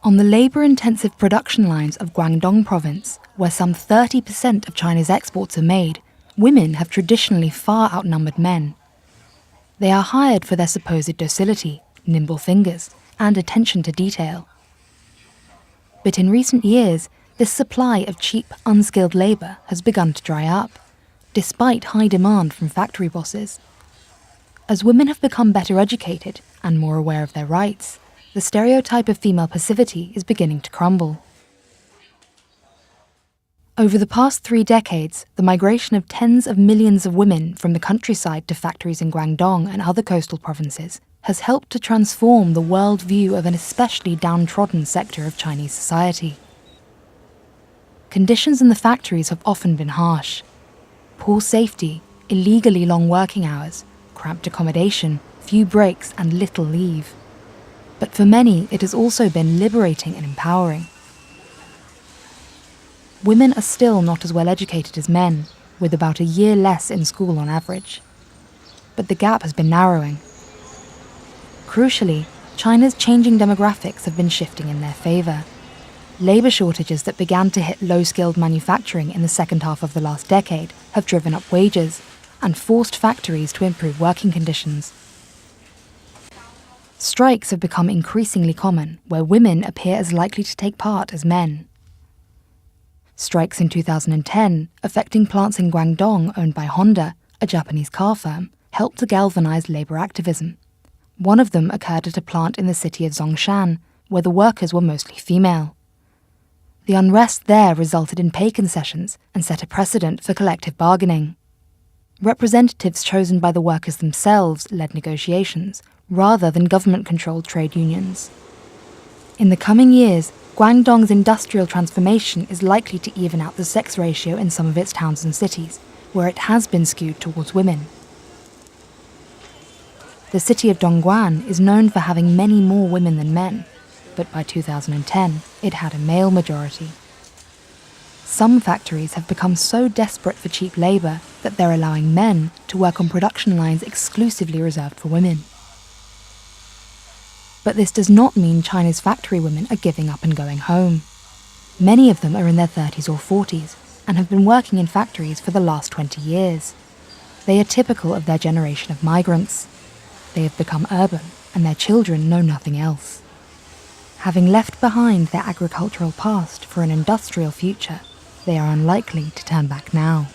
On the labour-intensive production lines of Guangdong province, where some 30% of China's exports are made, women have traditionally far outnumbered men. They are hired for their supposed docility, nimble fingers, and attention to detail. But in recent years, this supply of cheap, unskilled labour has begun to dry up, despite high demand from factory bosses. As women have become better educated and more aware of their rights, the stereotype of female passivity is beginning to crumble. Over the past 3 decades, the migration of tens of millions of women from the countryside to factories in Guangdong and other coastal provinces has helped to transform the world view of an especially downtrodden sector of Chinese society. Conditions in the factories have often been harsh. Poor safety, illegally long working hours, cramped accommodation, few breaks and little leave. But for many, it has also been liberating and empowering. Women are still not as well educated as men, with about a year less in school on average. But the gap has been narrowing. Crucially, China's changing demographics have been shifting in their favour. Labour shortages that began to hit low-skilled manufacturing in the second half of the last decade have driven up wages and forced factories to improve working conditions. Strikes have become increasingly common, where women appear as likely to take part as men. Strikes in 2010, affecting plants in Guangdong owned by Honda, a Japanese car firm, helped to galvanise labour activism. One of them occurred at a plant in the city of Zhongshan, where the workers were mostly female. The unrest there resulted in pay concessions and set a precedent for collective bargaining. Representatives chosen by the workers themselves led negotiations, rather than government-controlled trade unions. In the coming years, Guangdong's industrial transformation is likely to even out the sex ratio in some of its towns and cities, where it has been skewed towards women. The city of Dongguan is known for having many more women than men, but by 2010, it had a male majority. Some factories have become so desperate for cheap labour that they're allowing men to work on production lines exclusively reserved for women. But this does not mean China's factory women are giving up and going home. Many of them are in their 30s or 40s and have been working in factories for the last 20 years. They are typical of their generation of migrants. They have become urban, and their children know nothing else. Having left behind their agricultural past for an industrial future, they are unlikely to turn back now.